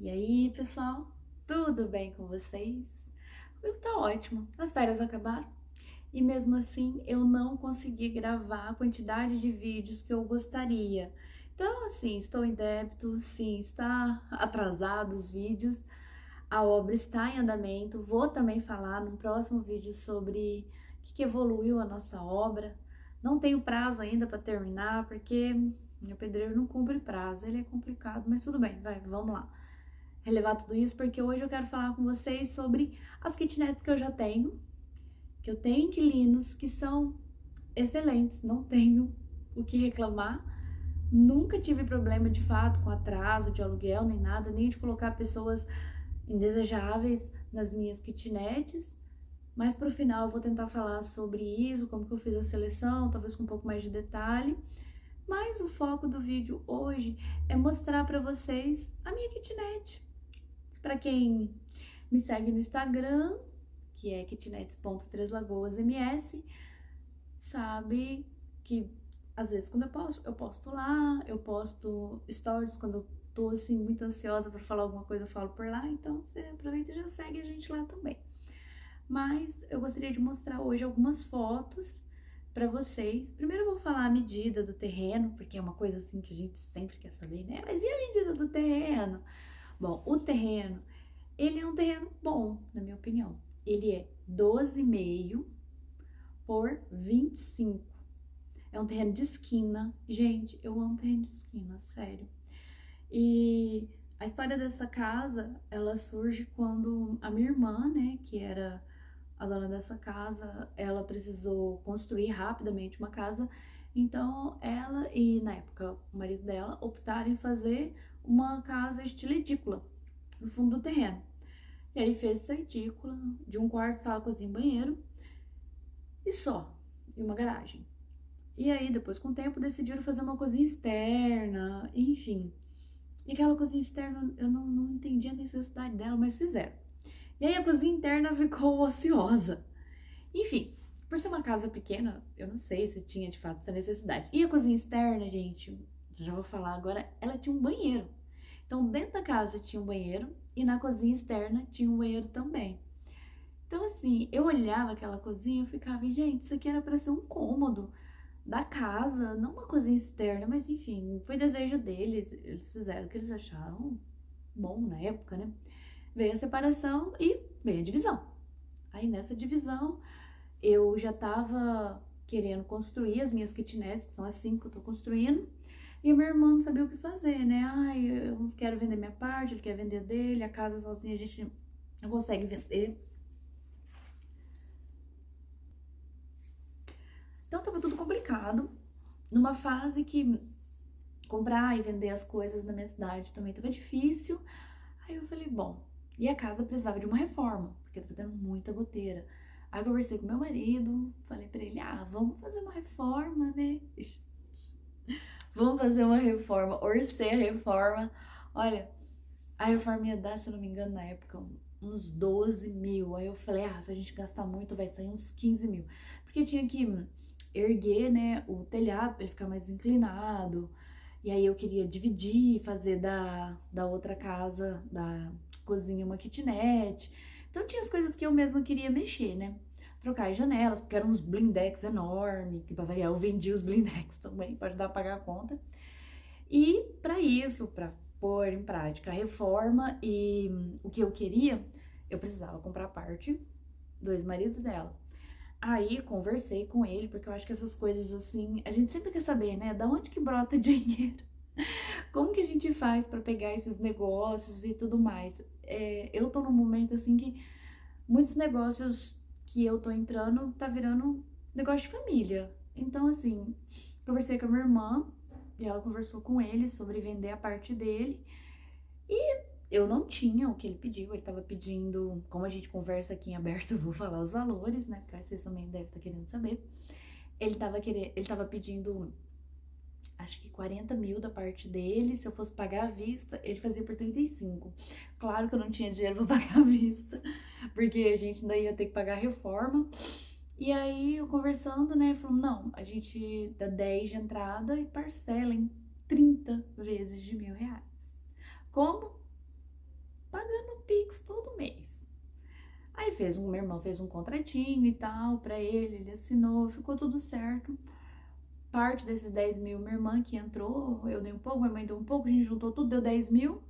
E aí, pessoal, tudo bem com vocês? Comigo tá ótimo. As férias acabaram e mesmo assim eu não consegui gravar a quantidade de vídeos que eu gostaria. Então, assim, estou em débito, sim, está atrasado os vídeos. A obra está em andamento. Vou também falar no próximo vídeo sobre o que evoluiu a nossa obra. Não tenho prazo ainda para terminar, porque o pedreiro não cumpre prazo. Ele é complicado, mas tudo bem, vamos lá relevar tudo isso, porque hoje eu quero falar com vocês sobre as kitnets que eu já tenho, que eu tenho inquilinos que são excelentes, não tenho o que reclamar, nunca tive problema de fato com atraso de aluguel nem nada, nem de colocar pessoas indesejáveis nas minhas kitnets, mas pro final eu vou tentar falar sobre isso, como que eu fiz a seleção, talvez com um pouco mais de detalhe. Mas o foco do vídeo hoje é mostrar para vocês a minha kitnet. Para quem me segue no Instagram, que é kitnets.treslagoasms, sabe que às vezes quando eu posto lá, eu posto stories quando eu tô assim muito ansiosa para falar alguma coisa, eu falo por lá, então você aproveita e já segue a gente lá também. Mas eu gostaria de mostrar hoje algumas fotos para vocês. Primeiro eu vou falar a medida do terreno, porque é uma coisa assim que a gente sempre quer saber, né? Mas e a medida do terreno? Bom, o terreno, ele é um terreno bom, na minha opinião. Ele é 12,5 por 25. É um terreno de esquina. Gente, eu amo terreno de esquina, sério. E a história dessa casa, ela surge quando a minha irmã, né, que era a dona dessa casa, ela precisou construir rapidamente uma casa. Então, ela e, na época, o marido dela optaram em fazer uma casa estilo edícula no fundo do terreno. E aí fez essa edícula de um quarto, sala, cozinha e banheiro e só, e uma garagem. E aí, depois, com o tempo, decidiram fazer uma cozinha externa, enfim. E aquela cozinha externa, eu não entendi a necessidade dela, mas fizeram. E aí a cozinha interna ficou ociosa. Enfim, por ser uma casa pequena, eu não sei se tinha de fato essa necessidade. E a cozinha externa, gente, já vou falar agora, ela tinha um banheiro. Então, dentro da casa tinha um banheiro e na cozinha externa tinha um banheiro também. Então, assim, eu olhava aquela cozinha e ficava, gente, isso aqui era para ser um cômodo da casa, não uma cozinha externa, mas enfim, foi desejo deles, eles fizeram o que eles acharam bom na época, né? Veio a separação e veio a divisão. Aí nessa divisão eu já tava querendo construir as minhas kitnets, que são as 5 que eu tô construindo, e o meu irmão não sabia o que fazer, né? Ai, eu quero vender minha parte, ele quer vender dele, a casa sozinha a gente não consegue vender. Então tava tudo complicado, numa fase que comprar e vender as coisas na minha cidade também tava difícil. Aí eu falei, bom, e a casa precisava de uma reforma, porque tava tendo muita goteira. Aí eu conversei com meu marido, falei pra ele, vamos fazer uma reforma, né? Vamos fazer uma reforma, orcei a reforma. Olha, a reforma ia dar, se eu não me engano, na época, uns 12 mil. Aí eu falei, se a gente gastar muito, vai sair uns 15 mil. Porque tinha que erguer, né, o telhado pra ele ficar mais inclinado. E aí eu queria dividir, fazer da outra casa, da cozinha, uma kitnet. Então tinha as coisas que eu mesma queria mexer, né? Trocar as janelas, porque eram uns blindex enormes, que pra variar eu vendi os blindex também, pra ajudar a pagar a conta. E para isso, para pôr em prática a reforma e o que eu queria, eu precisava comprar parte do ex-marido dela. Aí conversei com ele, porque eu acho que essas coisas assim, a gente sempre quer saber, né? Da onde que brota dinheiro? Como que a gente faz para pegar esses negócios e tudo mais? Eu tô num momento assim que muitos negócios que eu tô entrando tá virando negócio de família. Então, assim, conversei com a minha irmã e ela conversou com ele sobre vender a parte dele. E eu não tinha o que ele pediu, ele tava pedindo, como a gente conversa aqui em aberto, eu vou falar os valores, né? Porque acho que vocês também devem estar querendo saber. Ele tava pedindo, acho que 40 mil da parte dele, se eu fosse pagar à vista, ele fazia por 35. Claro que eu não tinha dinheiro pra pagar à vista, porque a gente ainda ia ter que pagar a reforma. E aí, eu conversando, né, falou, não, a gente dá 10 de entrada e parcela em 30 vezes de R$ 1.000. Como? pagando Pix todo mês. Aí meu irmão fez um contratinho e tal pra ele assinou, ficou tudo certo. Parte desses 10 mil, minha irmã que entrou, eu dei um pouco, minha mãe deu um pouco, a gente juntou tudo, deu 10 mil.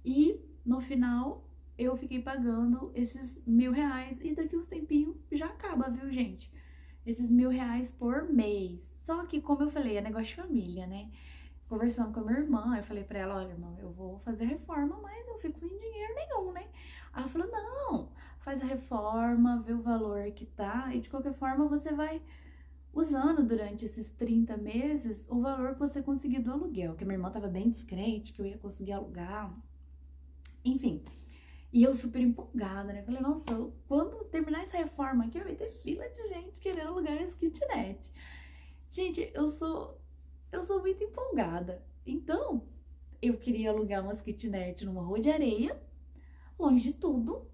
E no final eu fiquei pagando esses R$ 1.000 e daqui uns tempinhos já acaba, viu, gente? Esses R$ 1.000 por mês. Só que, como eu falei, é negócio de família, né? Conversando com a minha irmã, eu falei pra ela, olha, irmã, eu vou fazer reforma, mas eu fico sem dinheiro nenhum, né? Aí ela falou, não, faz a reforma, vê o valor que tá, e de qualquer forma você vai usando durante esses 30 meses o valor que você conseguir do aluguel, que minha irmã tava bem descrente, que eu ia conseguir alugar, enfim. E eu super empolgada, né? Falei, nossa, quando terminar essa reforma aqui, vai ter fila de gente querendo alugar esse kitnet. Gente, eu sou muito empolgada. Então, eu queria alugar umas kitnet numa rua de areia, longe de tudo.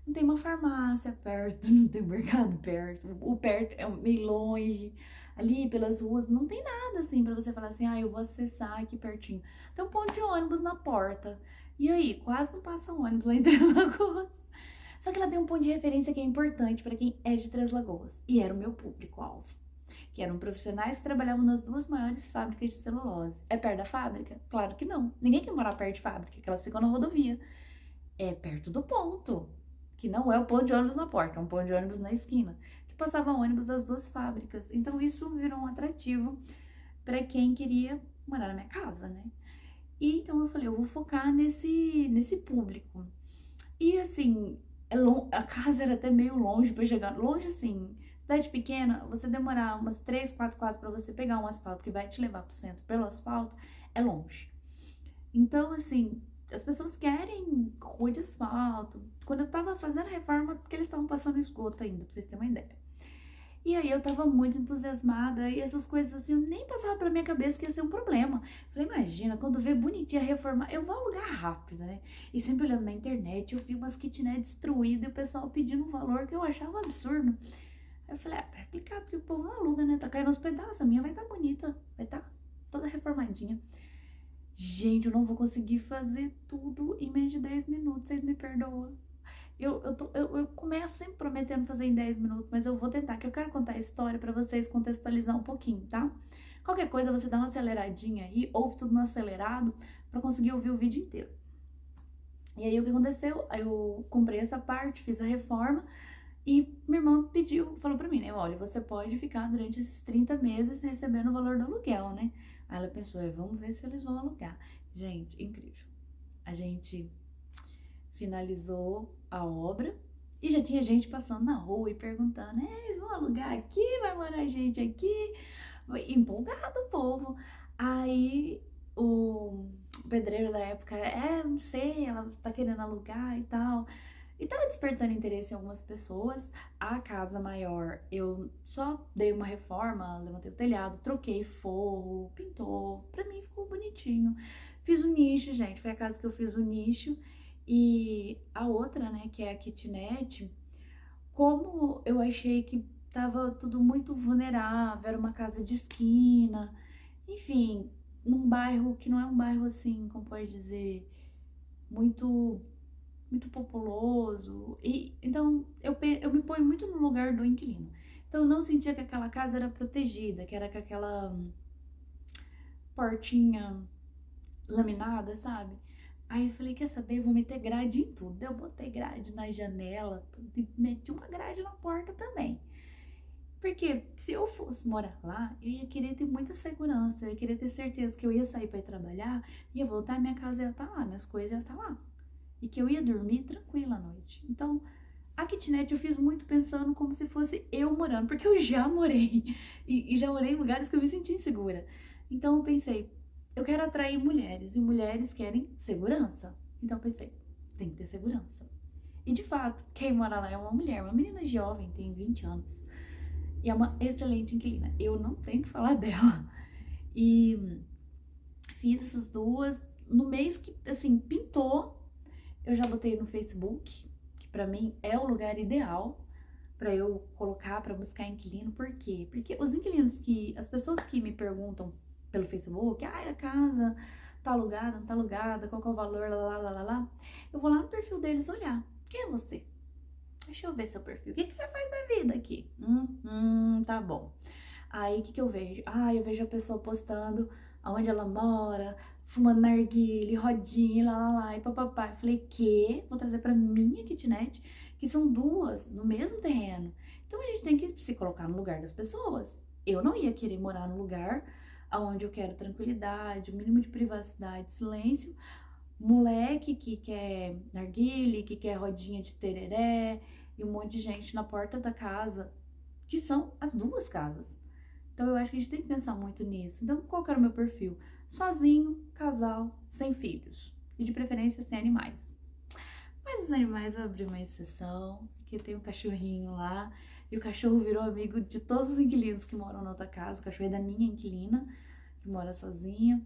Não tem uma farmácia perto, não tem um mercado perto. O perto é meio longe. Ali pelas ruas não tem nada assim pra você falar assim, ah, eu vou acessar aqui pertinho. Tem um ponto de ônibus na porta. E aí, quase não passa ônibus lá em Três Lagoas. Só que ela tem um ponto de referência que é importante pra quem é de Três Lagoas. E era o meu público-alvo. Que eram profissionais que trabalhavam nas duas maiores fábricas de celulose. É perto da fábrica? Claro que não. Ninguém quer morar perto de fábrica, que elas ficam na rodovia. É perto do ponto, que não é o ponto de ônibus na porta, é um ponto de ônibus na esquina, que passava ônibus das duas fábricas. Então isso virou um atrativo para quem queria morar na minha casa, né? E então eu falei, eu vou focar nesse público. E assim, a casa era até meio longe para chegar, longe assim, cidade pequena, você demorar umas 3, 4 quadras para você pegar um asfalto que vai te levar pro centro pelo asfalto, é longe. Então, assim, as pessoas querem rua de asfalto. Quando eu tava fazendo a reforma, porque eles estavam passando esgoto ainda, pra vocês terem uma ideia. E aí eu tava muito entusiasmada e essas coisas assim, eu nem passava pela minha cabeça que ia ser um problema. Falei, imagina, quando vê bonitinha reformar, eu vou alugar rápido, né? E sempre olhando na internet, eu vi umas kitnet destruídas e o pessoal pedindo um valor que eu achava absurdo. Aí eu falei, tá explicado porque o povo não aluga, né? Tá caindo aos pedaços, a minha vai tá bonita, vai tá toda reformadinha. Gente, eu não vou conseguir fazer tudo em menos de 10 minutos, vocês me perdoam. Eu começo sempre prometendo fazer em 10 minutos, mas eu vou tentar, que eu quero contar a história pra vocês contextualizar um pouquinho, tá? Qualquer coisa, você dá uma aceleradinha aí, ouve tudo no acelerado, pra conseguir ouvir o vídeo inteiro. E aí, o que aconteceu? Aí eu comprei essa parte, fiz a reforma, e minha irmã falou pra mim, né? Olha, você pode ficar durante esses 30 meses recebendo o valor do aluguel, né? Aí ela pensou, vamos ver se eles vão alugar. Gente, incrível. A gente finalizou a obra e já tinha gente passando na rua e perguntando, eles vão alugar aqui? Vai morar gente aqui? Empolgado o povo. Aí o pedreiro da época, não sei, ela tá querendo alugar e tal. E tava despertando interesse em algumas pessoas. A casa maior, eu só dei uma reforma, levantei o telhado, troquei forro, pintou. Pra mim ficou bonitinho. Fiz o nicho, gente. Foi a casa que eu fiz o nicho. E a outra, né, que é a kitnet, como eu achei que tava tudo muito vulnerável, era uma casa de esquina, enfim, num bairro que não é um bairro assim, como pode dizer, muito populoso. E então eu me ponho muito no lugar do inquilino. Então eu não sentia que aquela casa era protegida, que era com aquela portinha laminada, sabe? Aí eu falei, quer saber, eu vou meter grade em tudo. Eu botei grade na janela, tudo, e meti uma grade na porta também. Porque se eu fosse morar lá, eu ia querer ter muita segurança, eu ia querer ter certeza que eu ia sair para ir trabalhar, ia voltar, minha casa ia estar lá, minhas coisas iam estar lá. E que eu ia dormir tranquila à noite. Então, a kitnet eu fiz muito pensando como se fosse eu morando, porque eu já morei. E já morei em lugares que eu me senti insegura. Então eu pensei, eu quero atrair mulheres, e mulheres querem segurança. Então eu pensei, tem que ter segurança. E de fato, quem mora lá é uma mulher, uma menina jovem, tem 20 anos. E é uma excelente inquilina. Eu não tenho que falar dela. E fiz essas duas. No mês que, assim, pintou, eu já botei no Facebook, que pra mim é o lugar ideal pra eu colocar, pra buscar inquilino. Por quê? Porque os inquilinos as pessoas que me perguntam pelo Facebook, a casa tá alugada, não tá alugada, qual que é o valor, lá. Eu vou lá no perfil deles olhar. Quem é você? Deixa eu ver seu perfil. O que você faz da vida aqui? Tá bom. Aí, o que eu vejo? Eu vejo a pessoa postando aonde ela mora, fumando narguilé, rodinha, lá, e papapá. Eu falei, vou trazer pra minha kitnet, que são duas no mesmo terreno. Então, a gente tem que se colocar no lugar das pessoas. Eu não ia querer morar num lugar onde eu quero tranquilidade, o mínimo de privacidade, silêncio. Moleque que quer narguilé, que quer rodinha de tereré, e um monte de gente na porta da casa, que são as duas casas. Então eu acho que a gente tem que pensar muito nisso. Então qual que era o meu perfil? Sozinho, casal, sem filhos. E de preferência sem animais. Mas os animais eu abri uma exceção, porque tem um cachorrinho lá, e o cachorro virou amigo de todos os inquilinos que moram na outra casa. O cachorro é da minha inquilina, que mora sozinha.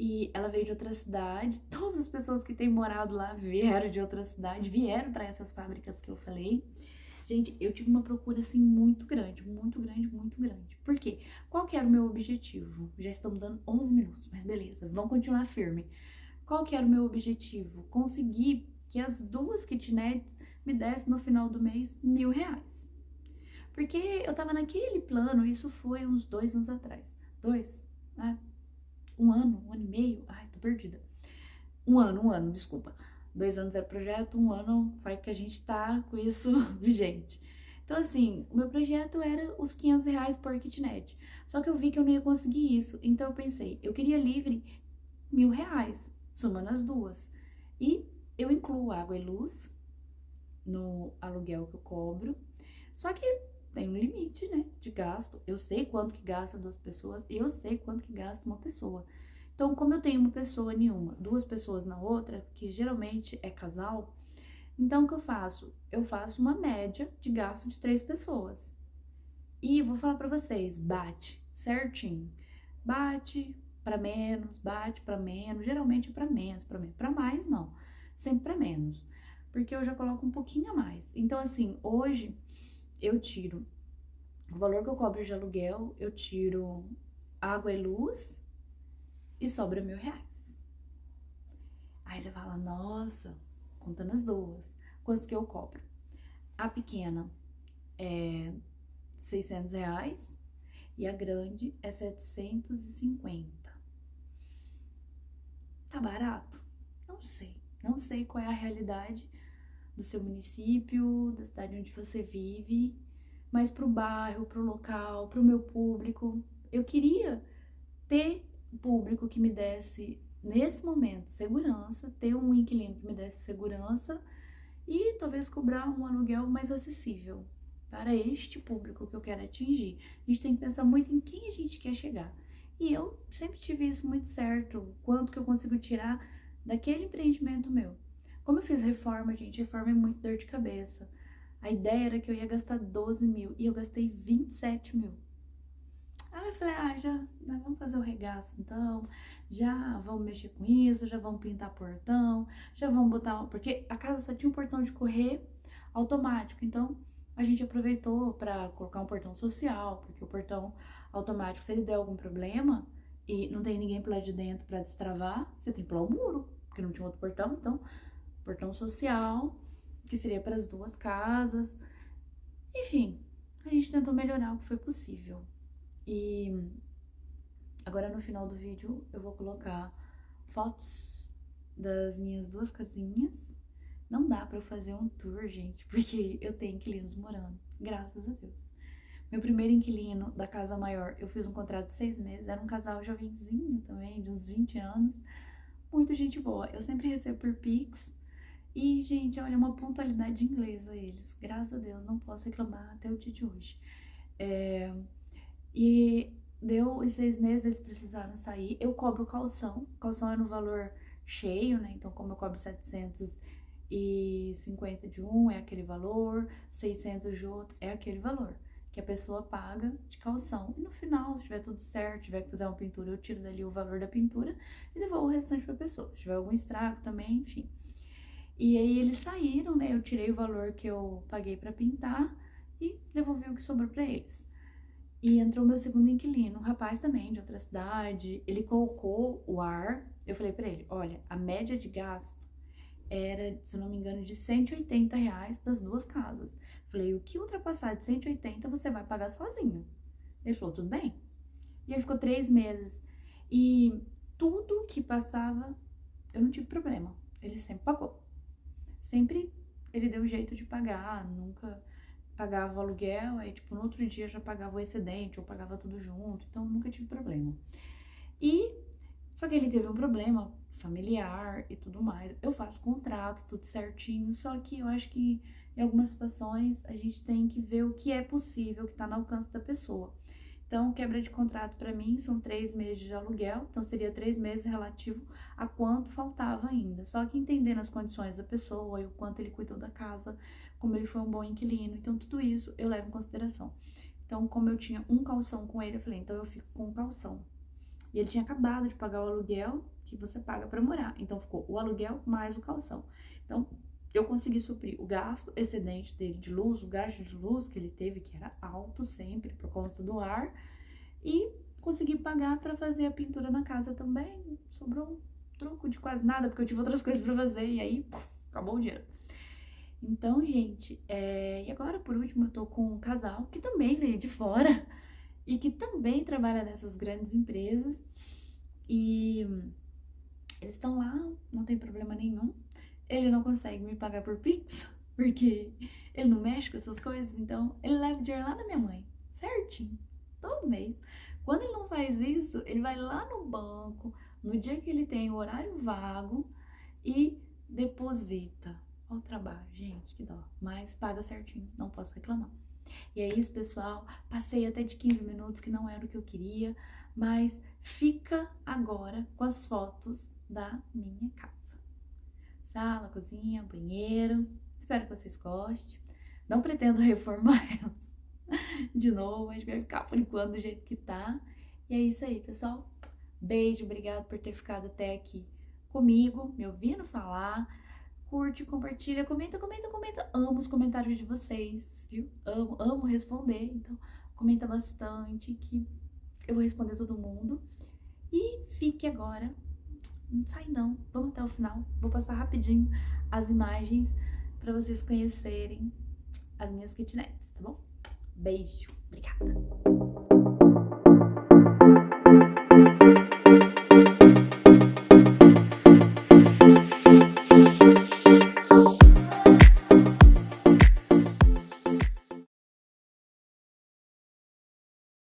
E ela veio de outra cidade, todas as pessoas que têm morado lá vieram de outra cidade, vieram para essas fábricas que eu falei. Gente, eu tive uma procura assim muito grande, muito grande, muito grande. Por quê? Qual que era o meu objetivo? Já estamos dando 11 minutos, mas beleza, vamos continuar firme. Qual que era o meu objetivo? Conseguir que as duas kitnets me dessem no final do mês R$ 1.000. Porque eu tava naquele plano, isso foi uns 2 anos atrás. 2? Um ano e meio? Tô perdida. Um ano, desculpa. 2 anos era projeto, um ano faz que a gente tá com isso vigente. Então, assim, o meu projeto era os R$ 500 por kitnet. Só que eu vi que eu não ia conseguir isso. Então, eu pensei, eu queria livre R$ 1.000, somando as duas. E eu incluo água e luz no aluguel que eu cobro. Só que tem um limite, né, de gasto. Eu sei quanto que gasta duas pessoas e eu sei quanto que gasta uma pessoa. Então, como eu tenho uma pessoa nenhuma, duas pessoas na outra, que geralmente é casal, então o que eu faço? Eu faço uma média de gasto de 3 pessoas. E vou falar pra vocês, bate certinho. Bate pra menos, geralmente é pra menos, pra mais não, sempre pra menos. Porque eu já coloco um pouquinho a mais. Então, assim, hoje eu tiro o valor que eu cobro de aluguel, eu tiro água e luz e sobra R$ 1.000. Aí você fala, nossa, contando as duas, quanto que eu cobro? A pequena é R$ 600 e a grande é 750. Tá barato? Não sei. Não sei qual é a realidade do seu município, da cidade onde você vive, mas pro bairro, pro local, pro meu público, eu queria ter público que me desse, nesse momento, segurança, ter um inquilino que me desse segurança e talvez cobrar um aluguel mais acessível para este público que eu quero atingir. A gente tem que pensar muito em quem a gente quer chegar. E eu sempre tive isso muito certo, quanto que eu consigo tirar daquele empreendimento meu. Como eu fiz reforma, gente, reforma é muito dor de cabeça. A ideia era que eu ia gastar 12 mil e eu gastei 27 mil. Aí eu falei, já vamos fazer o regaço então, já vamos mexer com isso, já vamos pintar portão, já vamos botar, porque a casa só tinha um portão de correr automático, então a gente aproveitou para colocar um portão social, porque o portão automático, se ele der algum problema e não tem ninguém por lá de dentro para destravar, você tem que pular o muro, porque não tinha outro portão, então portão social, que seria para as duas casas, enfim, a gente tentou melhorar o que foi possível. E agora no final do vídeo eu vou colocar fotos das minhas duas casinhas. Não dá pra eu fazer um tour, gente, porque eu tenho inquilinos morando, graças a Deus. Meu primeiro inquilino da casa maior, eu fiz um contrato de 6 meses, era um casal jovenzinho também, de uns 20 anos. Muito gente boa, eu sempre recebo por Pix. E, gente, olha, uma pontualidade inglesa eles, graças a Deus, não posso reclamar até o dia de hoje. E deu os 6 meses, eles precisaram sair. Eu cobro calção. Calção é no valor cheio, né? Então, como eu cobro 750 de um, é aquele valor. 600 de outro, é aquele valor. Que a pessoa paga de calção. E no final, se tiver tudo certo, tiver que fazer uma pintura, eu tiro dali o valor da pintura e devolvo o restante pra pessoa. Se tiver algum estrago também, enfim. E aí eles saíram, né? Eu tirei o valor que eu paguei pra pintar e devolvi o que sobrou pra eles. E entrou meu segundo inquilino, um rapaz também de outra cidade. Ele colocou o ar, eu falei pra ele, olha, a média de gasto era, se eu não me engano, de R$ 180 das duas casas. Falei, o que ultrapassar de 180 você vai pagar sozinho. Ele falou, tudo bem. E ele ficou 3 meses. E tudo que passava, eu não tive problema. Ele sempre pagou. Sempre ele deu jeito de pagar, nunca pagava o aluguel, aí tipo, no outro dia já pagava o excedente, ou pagava tudo junto, então nunca tive problema. E, só que ele teve um problema familiar e tudo mais. Eu faço contrato, tudo certinho, só que eu acho que em algumas situações a gente tem que ver o que é possível, o que tá no alcance da pessoa. Então, quebra de contrato para mim são 3 meses de aluguel, então seria 3 meses relativo a quanto faltava ainda. Só que entendendo as condições da pessoa e o quanto ele cuidou da casa, como ele foi um bom inquilino, então tudo isso eu levo em consideração. Então, como eu tinha um calção com ele, eu falei, então eu fico com o calção. E ele tinha acabado de pagar o aluguel que você paga para morar, então ficou o aluguel mais o calção. Então, eu consegui suprir o gasto excedente dele de luz, o gasto de luz que ele teve, que era alto sempre, por conta do ar, e consegui pagar para fazer a pintura na casa também. Sobrou um troco de quase nada, porque eu tive outras coisas para fazer, e aí, acabou o dinheiro. Então, gente, e agora, por último, eu tô com um casal que também veio de fora, e que também trabalha nessas grandes empresas, e eles estão lá, não tem problema nenhum. Ele não consegue me pagar por Pix, porque ele não mexe com essas coisas, então ele leva o dinheiro lá na minha mãe, certinho, todo mês. Quando ele não faz isso, ele vai lá no banco, no dia que ele tem o horário vago, e deposita. Olha o trabalho, gente, que dó, mas paga certinho, não posso reclamar. E é isso, pessoal, passei até de 15 minutos, que não era o que eu queria, mas fica agora com as fotos da minha casa. Sala, cozinha, banheiro. Espero que vocês gostem. Não pretendo reformar elas de novo. A gente vai ficar por enquanto do jeito que tá. E é isso aí, pessoal. Beijo, obrigado por ter ficado até aqui comigo, me ouvindo falar. Curte, compartilha, comenta, comenta, comenta. Amo os comentários de vocês, viu? Amo responder. Então, comenta bastante que eu vou responder todo mundo. E fique agora. Não sai não, vamos até o final. Vou passar rapidinho as imagens para vocês conhecerem as minhas kitnets, tá bom? Beijo, obrigada!